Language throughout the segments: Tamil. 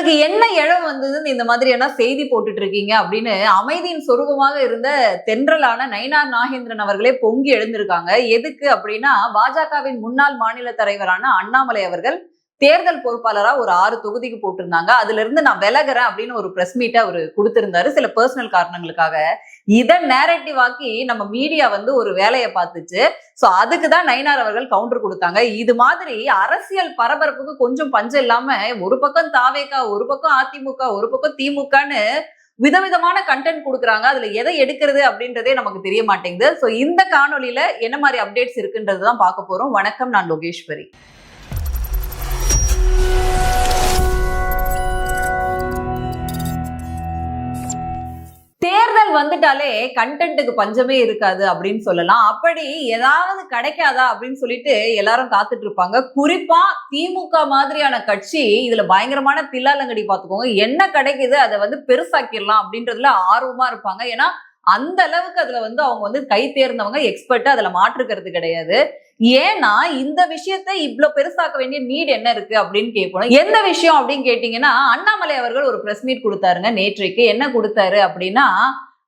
உங்களுக்கு என்ன இழவு வந்ததுன்னு இந்த மாதிரியான செய்தி போட்டுட்டு இருக்கீங்க அப்படின்னு அமைதியின் சொரூபமாக இருந்த தென்றலான நயினார் நாகேந்திரன் அவர்களே பொங்கி எழுந்திருக்காங்க. எதுக்கு அப்படின்னா, பாஜகவின் முன்னாள் மாநில தலைவரான அண்ணாமலை அவர்கள் தேர்தல் பொறுப்பாளரா ஒரு 6 தொகுதிக்கு போட்டிருந்தாங்க. அதுல இருந்து நான் விலகிறேன் அப்படின்னு ஒரு பிரஸ் மீட் அவரு கொடுத்திருந்தாரு சில பர்சனல் காரணங்களுக்காக. இதை நேரேட்டிவ் ஆக்கி நம்ம மீடியா வந்து ஒரு வேலையை பார்த்துச்சு. சோ அதுக்குதான் நயினார் அவர்கள் கவுண்டர் கொடுத்தாங்க. இது மாதிரி அரசியல் பரபரப்புக்கு கொஞ்சம் பஞ்சம் இல்லாம ஒரு பக்கம் தாவேகா, ஒரு பக்கம் அதிமுக, ஒரு பக்கம் திமுகன்னு விதவிதமான கண்டென்ட் கொடுக்குறாங்க. அதுல எதை எடுக்கிறது அப்படின்றதே நமக்கு தெரிய மாட்டேங்குது. சோ இந்த காணொலியில என்ன மாதிரி அப்டேட்ஸ் இருக்குன்றதுதான் பார்க்க போறோம். வணக்கம், நான் லோகேஸ்வரி. தேர்தல் வந்துட்டாலே கண்டென்ட்டுக்கு பஞ்சமே இருக்காது அப்படின்னு சொல்லலாம். அப்படி ஏதாவது கிடைக்காதா அப்படின்னு சொல்லிட்டு எல்லாரும் காத்துட்டு இருப்பாங்க. குறிப்பா திமுக மாதிரியான கட்சி இதுல பயங்கரமான தில்லாலங்கடி பார்த்துக்கோங்க. என்ன கிடைக்குது அதை வந்து பெருசாக்கிடலாம் அப்படின்றதுல ஆர்வமா இருப்பாங்க. ஏன்னா அந்த அளவுக்கு அதுல வந்து அவங்க வந்து கை தேர்ந்தவங்க, எக்ஸ்பர்ட், அதுல மாற்றுக்கிறது கிடையாது. ஏன்னா இந்த விஷயத்த இவ்வளவு பெருசாக்க வேண்டிய நீட் என்ன இருக்கு அப்படின்னு கேட்கணும். எந்த விஷயம் அப்படின்னு கேட்டீங்கன்னா, அண்ணாமலை அவர்கள் ஒரு பிரஸ் மீட் கொடுத்தாருங்க நேற்றைக்கு. என்ன கொடுத்தாரு அப்படின்னா,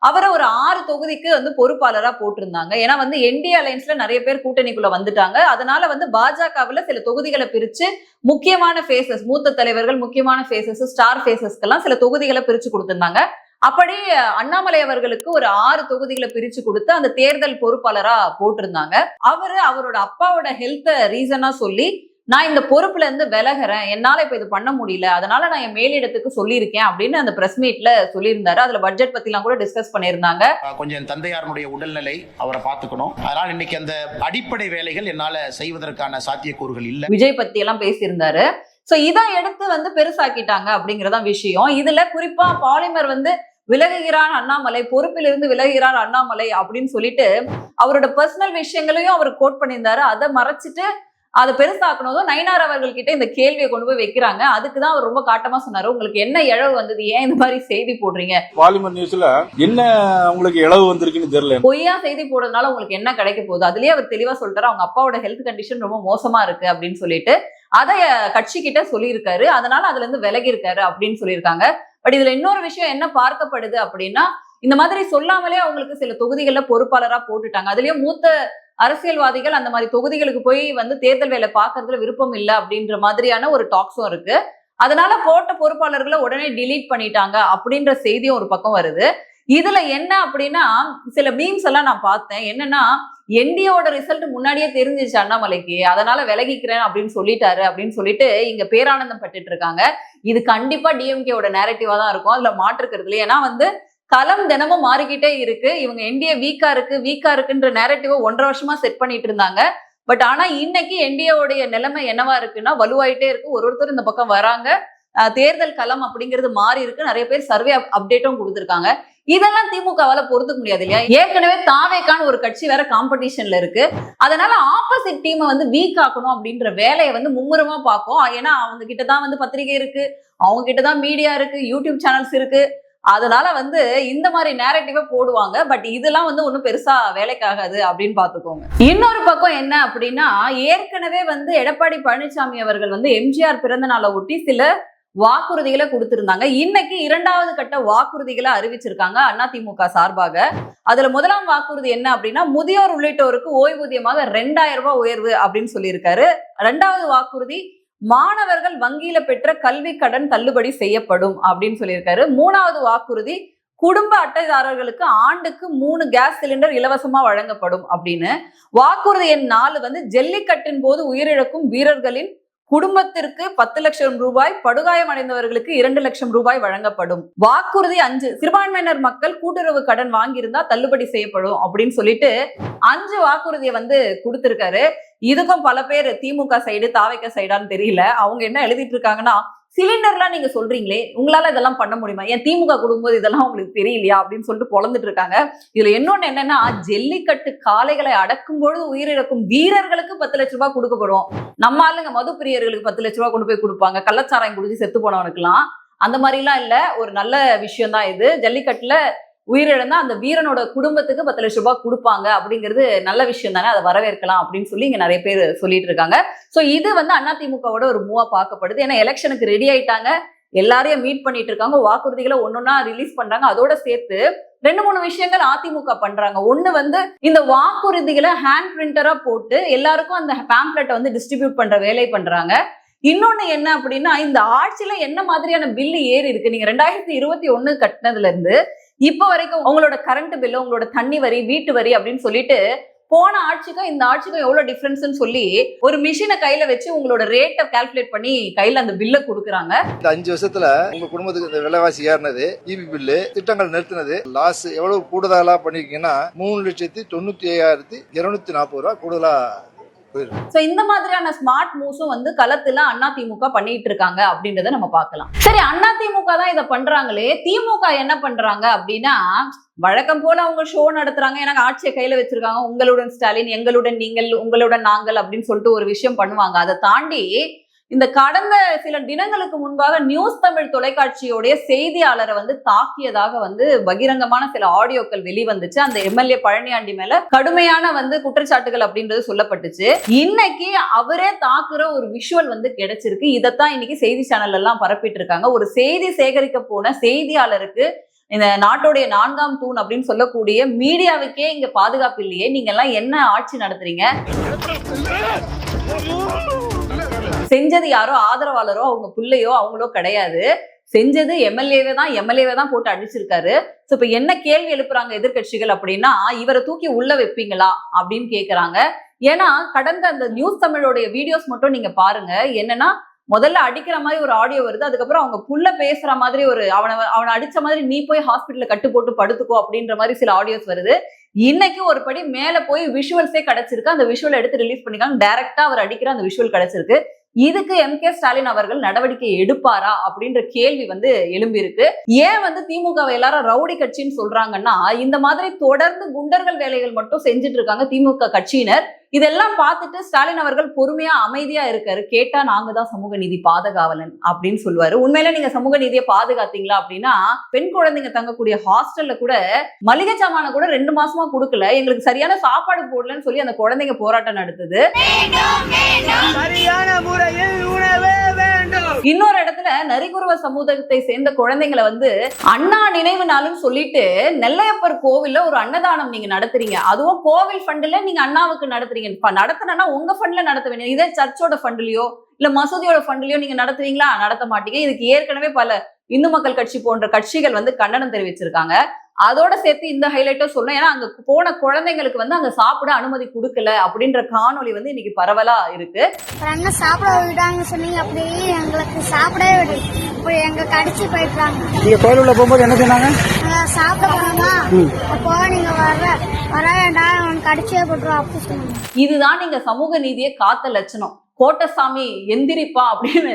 அவரை ஒரு 6 தொகுதிக்கு வந்து பொறுப்பாளரா போட்டிருந்தாங்க. ஏன்னா வந்து என்டிஏ அலைன்ஸ்ல நிறைய பேர் கூட்டணிக்குள்ள வந்துட்டாங்க. அதனால வந்து பாஜகவுல சில தொகுதிகளை பிரிச்சு முக்கியமான பேசஸ், மூத்த தலைவர்கள், முக்கியமான பேசஸ், ஸ்டார் பேசஸ்க்கெல்லாம் சில தொகுதிகளை பிரிச்சு கொடுத்திருந்தாங்க. அப்படி அண்ணாமலை அவர்களுக்கு ஒரு 6 தொகுதிகளை பிரிச்சு கொடுத்து அந்த தேர்தல் பொறுப்பாளரா போட்டிருந்தாங்க. அவரோட அப்பாவோட ஹெல்த் ரீசனா சொல்லி, நான் இந்த பொறுப்புல இருந்து விலகிறேன், என்னால இப்ப இது பண்ண முடியல, அதனால நான் என் மேலிடத்துக்கு சொல்லியிருக்கேன் அப்படின்னு அந்த பிரஸ் மீட்ல சொல்லியிருந்தாரு. அதுல பட்ஜெட் பத்தி எல்லாம் கூட டிஸ்கஸ் பண்ணியிருந்தாங்க. கொஞ்சம் தந்தையாருடைய உடல்நிலை அவரை பார்த்துக்கணும், அதனால இன்னைக்கு அந்த அடிப்படை வேலைகள் என்னால செய்வதற்கான சாத்தியக்கூறுகள் இல்லை. விஜய் பத்தி எல்லாம் பேசியிருந்தாரு. சோ இதை எடுத்து வந்து பெருசாக்கிட்டாங்க அப்படிங்கறதான் விஷயம். இதுல குறிப்பா பாலிமர் வந்து விலகுகிறான் அண்ணாமலை, பொறுப்பிலிருந்து விலகுகிறார் அண்ணாமலை அப்படின்னு சொல்லிட்டு அவரோட பர்சனல் விஷயங்களையும் அவர் கோட் பண்ணியிருந்தாரு. அதை மறைச்சிட்டு அதை பெருசாக்கணும் நயினார் அவர்கள் கிட்ட இந்த கேள்வியை கொண்டு போய் வைக்கிறாங்க. அதுக்குதான் அவர் ரொம்ப காட்டமா சொன்னாரு, உங்களுக்கு என்ன இழவு வந்தது, ஏன் இந்த மாதிரி செய்தி போடுறீங்க, பாலிமர் நியூஸ்ல என்ன உங்களுக்கு இழவு வந்திருக்குன்னு தெரியல, பொய்யா செய்தி போடுறதுனால உங்களுக்கு என்ன கிடைக்க போகுது. அதுலயே அவர் தெளிவா சொல்லிட்டாரு, அவங்க அப்பாவோட ஹெல்த் கண்டிஷன் ரொம்ப மோசமா இருக்கு அப்படின்னு சொல்லிட்டு அதை கட்சி கிட்ட சொல்லியிருக்காரு. அதனால அதுல இருந்து விலகி இருக்காரு அப்படின்னு சொல்லியிருக்காங்க. பட் இதுல இன்னொரு விஷயம் என்ன பார்க்கப்படுது அப்படின்னா, இந்த மாதிரி சொல்லாமலே அவங்களுக்கு சில தொகுதிகள்ல பொறுப்பாளரா போட்டுட்டாங்க. அதுலயும் மூத்த அரசியல்வாதிகள் அந்த மாதிரி தொகுதிகளுக்கு போய் வந்து தேர்தல் வேலை பார்க்கறதுல விருப்பம் இல்லை அப்படின்ற மாதிரியான ஒரு டாக்ஸும் இருக்கு. அதனால போட்ட பொறுப்பாளர்களை உடனே டிலீட் பண்ணிட்டாங்க அப்படின்ற செய்தியும் ஒரு பக்கம் வருது. இதுல என்ன அப்படின்னா, சில மீம்ஸ் எல்லாம் நான் பார்த்தேன். என்னன்னா, என்டிஏவோட ரிசல்ட் முன்னாடியே தெரிஞ்சிச்சு அண்ணாமலைக்கு, அதனால விலகிக்கிறேன் அப்படின்னு சொல்லிட்டாரு அப்படின்னு சொல்லிட்டு இங்க பேரானந்தம் பட்டுட்டு இருக்காங்க. இது கண்டிப்பா டிஎம்கேவோட நேரட்டிவா தான் இருக்கும், அதுல மாற்றுக்கிறது இல்லை. ஏன்னா வந்து களம் தினமும் மாறிக்கிட்டே இருக்கு. இவங்க என்டிஏ வீக்கா இருக்குன்ற நேரட்டிவ 1.5 வருஷமா செட் பண்ணிட்டு இருந்தாங்க. பட் ஆனா இன்னைக்கு என்டிஏவுடைய நிலைமை என்னவா இருக்குன்னா, வலுவாயிட்டே இருக்கு. ஒருத்தர் இந்த பக்கம் வராங்க. தேர்தல் களம் அப்படிங்கிறது மாறி இருக்கு. நிறைய பேர் சர்வே அப்டேட்டும் கொடுத்திருக்காங்க. இதெல்லாம் திமுகவால பொறுத்துக்க முடியாது இல்லையா? ஏற்கனவே தாவேக்கான ஒரு கட்சி வேற காம்படிஷன்ல இருக்கு. அதனால ஆப்போசிட் டீமை வந்து வீக் ஆக்கணும் அப்படின்ற வேலையை வந்து மும்முரமா பார்க்கும். ஏன்னா அவங்க கிட்டதான் வந்து பத்திரிகை இருக்கு, அவங்க கிட்டதான் மீடியா இருக்கு, யூடியூப் சேனல்ஸ் இருக்கு. அதனால வந்து இந்த மாதிரி நேரட்டிவ போடுவாங்க. பட் இதெல்லாம் வந்து ஒன்றும் பெருசா வேலைக்காகாது அப்படின்னு பாத்துக்கோங்க. இன்னொரு பக்கம் என்ன அப்படின்னா, ஏற்கனவே வந்து எடப்பாடி பழனிசாமி அவர்கள் வந்து எம்ஜிஆர் பிறந்த நாளை ஒட்டி சில வாக்குறுதிகளை கொடுத்திருந்தாங்க. இன்னைக்கு 2வது கட்ட வாக்குறுதிகளை அறிவிச்சிருக்காங்க அதிமுக சார்பாக. அதுல முதலாம் வாக்குறுதி என்ன அப்படின்னா, முதியோர் உள்ளிட்டோருக்கு ஓய்வூதியமாக 2000 ரூபாய் உயர்வு அப்படின்னு சொல்லியிருக்காரு. 2வது வாக்குறுதி, மாணவர்கள் வங்கியில பெற்ற கல்வி கடன் தள்ளுபடி செய்யப்படும் அப்படின்னு சொல்லியிருக்காரு. 3வது வாக்குறுதி, குடும்ப அட்டைதாரர்களுக்கு ஆண்டுக்கு 3 கேஸ் சிலிண்டர் இலவசமா வழங்கப்படும் அப்படின்னு. வாக்குறுதி எண் 4 வந்து, ஜல்லிக்கட்டின் போது உயிரிழக்கும் வீரர்களின் குடும்பத்திற்கு 10 லட்சம் ரூபாய், படுகாயம் அடைந்தவர்களுக்கு 2 லட்சம் ரூபாய் வழங்கப்படும். வாக்குறுதி 5, சிறுபான்மையினர் மக்கள் கூட்டுறவு கடன் வாங்கியிருந்தா தள்ளுபடி செய்யப்படும் அப்படின்னு சொல்லிட்டு 5 வாக்குறுதியை வந்து கொடுத்திருக்காரு. இதுக்கும் பல பேர் திமுக சைடு தாவேக சைடான்னு தெரியல. அவங்க என்ன எழுதிட்டு இருக்காங்கன்னா, சிலிண்டர்லாம் நீங்க சொல்றீங்களே, உங்களால இதெல்லாம் பண்ண முடியுமா, ஏன் திமுக கொடுக்கும்போது இதெல்லாம் உங்களுக்கு தெரியலையா அப்படின்னு சொல்லிட்டு பொழந்துட்டு இருக்காங்க. இதுல இன்னொன்னு என்னன்னா, ஜல்லிக்கட்டு காளைகளை அடக்கும் பொழுது உயிரிழக்கும் வீரர்களுக்கு 10 லட்சம் ரூபாய் கொடுக்கப்படும். நம்ம ஆளுங்க மது பிரியர்களுக்கு 10 லட்சம் ரூபாய் கொண்டு போய் கொடுப்பாங்க, கள்ளச்சாராயம் குடிச்சு செத்து போனவனுக்குலாம். அந்த மாதிரிலாம் இல்ல, ஒரு நல்ல விஷயம் தான் இது. ஜல்லிக்கட்டுல உயிரிழந்தா அந்த வீரனோட குடும்பத்துக்கு 10 லட்சம் ரூபாய் கொடுப்பாங்க அப்படிங்கிறது நல்ல விஷயம் தானே, அதை வரவேற்கலாம் அப்படின்னு சொல்லி இங்க நிறைய பேர் சொல்லிட்டு இருக்காங்க. சோ இது வந்து அதிமுகவோட ஒரு மூவா பார்க்கப்படுது. ஏன்னா எலெக்ஷனுக்கு ரெடி ஆயிட்டாங்க. எல்லாரையும் மீட் பண்ணிட்டு இருக்காங்க, வாக்குறுதிகளை ஒன்னொன்னா ரிலீஸ் பண்றாங்க. அதோட சேர்த்து 2-3 விஷயங்கள் அதிமுக பண்றாங்க. ஒண்ணு வந்து இந்த வாக்குறுதிகளை ஹேண்ட் பிரிண்டரா போட்டு எல்லாருக்கும் அந்த பேம்ப்ளெட்டை வந்து டிஸ்ட்ரிபியூட் பண்ற வேலை பண்றாங்க. இன்னொன்னு என்ன அப்படின்னா, இந்த ஆட்சியில என்ன மாதிரியான பில்லு ஏறி இருக்கு, நீங்க 2021 கட்டினதுல இருந்து இப்ப வரைக்கும் உங்களோட கரண்ட் பில்லு, உங்களோட தண்ணி வரி, வீட்டு வரி அப்படின்னு சொல்லிட்டு போன ஆட்சிக்கும் இந்த ஆட்சிக்கும் எவ்வளவு டிஃபரன்ஸ்னு சொல்லி ஒரு மிஷினை கையில வச்சு உங்களோட ரேட்டை கால்குலேட் பண்ணி கையில அந்த பில்ல கொடுக்குறாங்க. இந்த 5 வருஷத்துல உங்க குடும்பத்துக்கு இந்த விலைவாசி ஏறினது, இபி பில்லு, திட்டங்கள் நிறுத்தினது, லாஸ் எவ்வளவு கூடுதலா பண்ணிருக்கீங்கன்னா 3,95,240 ரூபாய் கூடுதலா. இந்த மாதிரியான ஸ்மார்ட் மூவ்ஸும் வந்து களத்துல அதிமுக பண்ணிட்டு இருக்காங்க அப்படின்றத நம்ம பார்க்கலாம். சரி, அதிமுக தான் இதை பண்றாங்களே, திமுக என்ன பண்றாங்க அப்படின்னா, வழக்கம் போல அவங்க ஷோ நடத்துறாங்க. எனக்கு ஆட்சியை கையில வச்சிருக்காங்க, உங்களுடன் ஸ்டாலின், எங்களுடன் நீங்கள், உங்களுடன் நாங்கள் அப்படின்னு சொல்லிட்டு ஒரு விஷயம் பண்ணுவாங்க. அதை தாண்டி இந்த கடந்த சில தினங்களுக்கு முன்பாக நியூஸ் தமிழ் தொலைக்காட்சியோடைய செய்தியாளரை வந்து தாக்கியதாக வந்து பகிரங்கமான சில ஆடியோக்கள் வெளிவந்துச்சு. அந்த எம்எல்ஏ பழனியாண்டி மேல கடுமையான வந்து குற்றச்சாட்டுகள் அப்படின்றது சொல்லப்பட்டுச்சு. இன்னைக்கு அவரே தாக்குற ஒரு விஷுவல் வந்து கிடைச்சிருக்கு. இதைத்தான் இன்னைக்கு செய்தி சேனல் எல்லாம் பரப்பிட்டு இருக்காங்க. ஒரு செய்தி சேகரிக்க போன செய்தியாளருக்கு இந்த நாட்டுடைய 4ஆம் தூண் அப்படின்னு சொல்லக்கூடிய மீடியாவுக்கே இங்க பாதுகாப்பு இல்லையே, நீங்க எல்லாம் என்ன ஆட்சி நடத்துறீங்க? செஞ்சது யாரோ ஆதரவாளரோ அவங்க பிள்ளையோ அவங்களோ கிடையாது, செஞ்சது எம்எல்ஏவே தான் போட்டு அடிச்சிருக்காரு. சோ இப்ப என்ன கேள்வி எழுப்புறாங்க எதிர்கட்சிகள் அப்படின்னா, இவரை தூக்கி உள்ள வைப்பீங்களா அப்படின்னு கேக்குறாங்க. ஏன்னா கடந்த அந்த நியூஸ் தமிழோடைய வீடியோஸ் மட்டும் நீங்க பாருங்க. என்னன்னா, முதல்ல அடிக்கிற மாதிரி ஒரு ஆடியோ வருது, அதுக்கப்புறம் அவங்க புள்ள பேசுற மாதிரி ஒரு அவனை அடிச்ச மாதிரி நீ போய் ஹாஸ்பிட்டல்ல கட்டு போட்டு படுத்துக்கோ அப்படின்ற மாதிரி சில ஆடியோஸ் வருது. இன்னைக்கு ஒரு படி மேல போய் விஷுவல்ஸே கிடைச்சிருக்கு. அந்த விஷுவல் எடுத்து ரிலீஸ் பண்ணிருக்காங்க. டைரக்டா அவர் அடிக்கிற அந்த விஷுவல் கிடைச்சிருக்கு. இதுக்கு எம்.கே. ஸ்டாலின் அவர்கள் நடவடிக்கை எடுப்பாரா அப்படின்ற கேள்வி வந்து எழும்பி இருக்கு. ஏன் வந்து திமுகவை எல்லாரும் ரவுடி கட்சின்னு சொல்றாங்கன்னா, இந்த மாதிரி தொடர்ந்து குண்டர்கள் வேலைகள் மட்டும் செஞ்சுட்டு இருக்காங்க திமுக கட்சியினர். இதெல்லாம் பார்த்துட்டு ஸ்டாலின் அவர்கள் பொறுமையா அமைதியா இருக்காரு. கேட்டா நாங்க தான் சமூக நீதி பாதுகாவலன் அப்படின்னு சொல்லுவாரு. உண்மையில நீங்க சமூக நீதியை பாதுகாத்தீங்களா அப்படின்னா, பெண் குழந்தைங்க தங்கக்கூடிய ஹாஸ்டல்ல கூட மளிகை சாமான கூட 2 மாசமா கொடுக்கல, எங்களுக்கு சரியான சாப்பாடு போடலன்னு சொல்லி அந்த குழந்தைங்க போராட்டம் நடத்துது. இன்னொரு இடத்துல நரிக்குறவ சமூகத்தை சேர்ந்த குழந்தைங்களை வந்து அண்ணா நினைவு நாளும் சொல்லிட்டு நெல்லையப்பர் கோவில்ல ஒரு அன்னதானம் நீங்க நடத்துறீங்க. அதுவும் கோவில் ஃபண்ட்ல நீங்க அண்ணாவுக்கு நடத்துறீங்க. நடத்தினா உங்க ஃபண்ட்ல நடத்த வேண்டிய, இதே சர்ச்சோட ஃபண்ட்லயோ இல்ல மசூதியோட ஃபண்ட்லயோ நீங்க நடத்துவீங்களா? நடத்த மாட்டீங்க. இதுக்கு ஏற்கனவே பல இந்து மக்கள் கட்சி போன்ற கட்சிகள் வந்து கண்டனம் தெரிவிச்சிருக்காங்க. அதோட சேர்த்து இந்த ஹைலைட்டும் சொல்லணும். ஏன்னா அங்க போன குழந்தைங்களுக்கு வந்து அங்க சாப்பிட அனுமதி கொடுக்கல அப்படின்ற காணொலி வந்து இன்னைக்கு பரவலா இருக்கு. அண்ணன் சாப்பிட விடாங்க சொன்னீங்க, அப்படியே எங்களுக்கு சாப்பிடவே விடு, இப்படி எங்க கடிச்சு போயிட்டாங்க. நீங்க கோயிலுள்ள போகும்போது என்ன சொன்னாங்க? சாப்பிட போனோமா, அப்போ நீங்க வர வேண்டாம், உனக்கு கடிச்சே போட்டுரும் அப்படி சொன்னாங்க. இதுதான் நீங்க சமூக நீதியை காத்த லட்சணம். கோட்டசாமி எந்திரிப்பா அப்படின்னு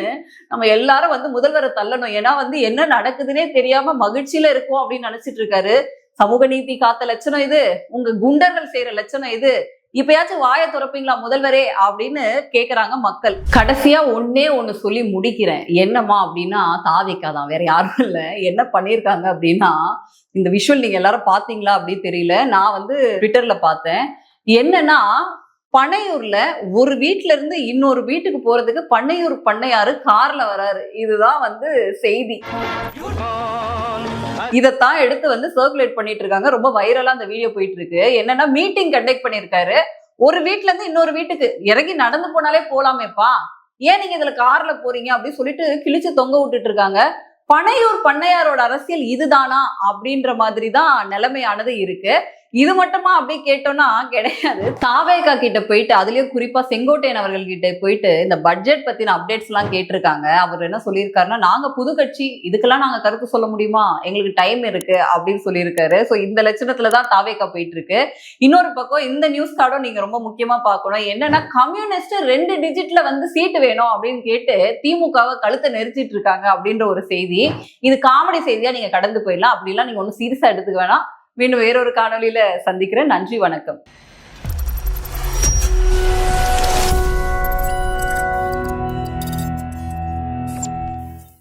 நம்ம எல்லாரும் வந்து முதல்வரை தள்ளணும். ஏன்னா வந்து என்ன நடக்குதுன்னே தெரியாம மகிழ்ச்சியில இருக்கும் அப்படின்னு நினைச்சிட்டு இருக்காரு. சமூக நீதி காத்த லட்சணம் இது, உங்க குண்டர்கள் செய்யற லட்சணம் இது, இப்பயாச்சும் வாயை துறப்பீங்களா முதல்வரே அப்படின்னு கேக்குறாங்க மக்கள். கடைசியா ஒண்ணு சொல்லி முடிக்கிறேன். என்னமா அப்படின்னா, தாவிக்காதான், வேற யாரும் இல்ல. என்ன பண்ணிருக்காங்க அப்படின்னா, இந்த விஷுவல் நீங்க எல்லாரும் பாத்தீங்களா அப்படின்னு தெரியல, நான் வந்து ட்விட்டர்ல பார்த்தேன். என்னன்னா, பனையூர்ல ஒரு வீட்டுல இருந்து இன்னொரு வீட்டுக்கு போறதுக்கு பண்ணையூர் பண்ணையாரு கார்ல வராரு. இதுதான் வந்து செய்தி. இதத்தான் எடுத்து வந்து சர்க்குலேட் பண்ணிட்டு இருக்காங்க. ரொம்ப வைரலா அந்த வீடியோ போயிட்டு இருக்கு. என்னன்னா, மீட்டிங் கண்டக்ட் பண்ணிருக்காரு. ஒரு வீட்டுல இருந்து இன்னொரு வீட்டுக்கு இறங்கி நடந்து போனாலே போலாமேப்பா, ஏன் நீங்க இதுல கார்ல போறீங்க அப்படின்னு சொல்லிட்டு கிழிச்சு தொங்க விட்டுட்டு இருக்காங்க. பனையூர் பண்ணையாரோட அரசியல் இதுதானா அப்படின்ற மாதிரி தான் நிலைமையானது இருக்கு. இது மட்டுமா அப்படி கேட்டோம்னா கிடையாது. தாவேகா கிட்ட போயிட்டு, அதுலயும் குறிப்பா செங்கோட்டையன் அவர்கள் கிட்ட போயிட்டு இந்த பட்ஜெட் பத்தின அப்டேட்ஸ் எல்லாம் கேட்டிருக்காங்க. அவர் என்ன சொல்லியிருக்காருன்னா, நாங்க புது கட்சி, இதுக்கெல்லாம் நாங்க கருத்து சொல்ல முடியுமா, எங்களுக்கு டைம் இருக்கு அப்படின்னு சொல்லியிருக்காரு. சோ இந்த லட்சணத்துலதான் தாவேகா போயிட்டு இருக்கு. இன்னொரு பக்கம் இந்த நியூஸ் கார்டும் நீங்க ரொம்ப முக்கியமா பார்க்கணும். என்னன்னா, கம்யூனிஸ்ட் 2 டிஜிட்ல வந்து சீட்டு வேணும் அப்படின்னு கேட்டு திமுகவை கழுத்தை நெரிச்சிட்டு இருக்காங்க அப்படின்ற ஒரு செய்தி. இது காமெடி செய்தியா நீங்க கடந்து போயிடலாம். அப்படிலாம் நீங்க ஒன்னும் சீரியஸா எடுத்துக்க வேணாம். மீண்டும் வேறொரு காணொலியில சந்திக்கிறேன். நன்றி, வணக்கம்.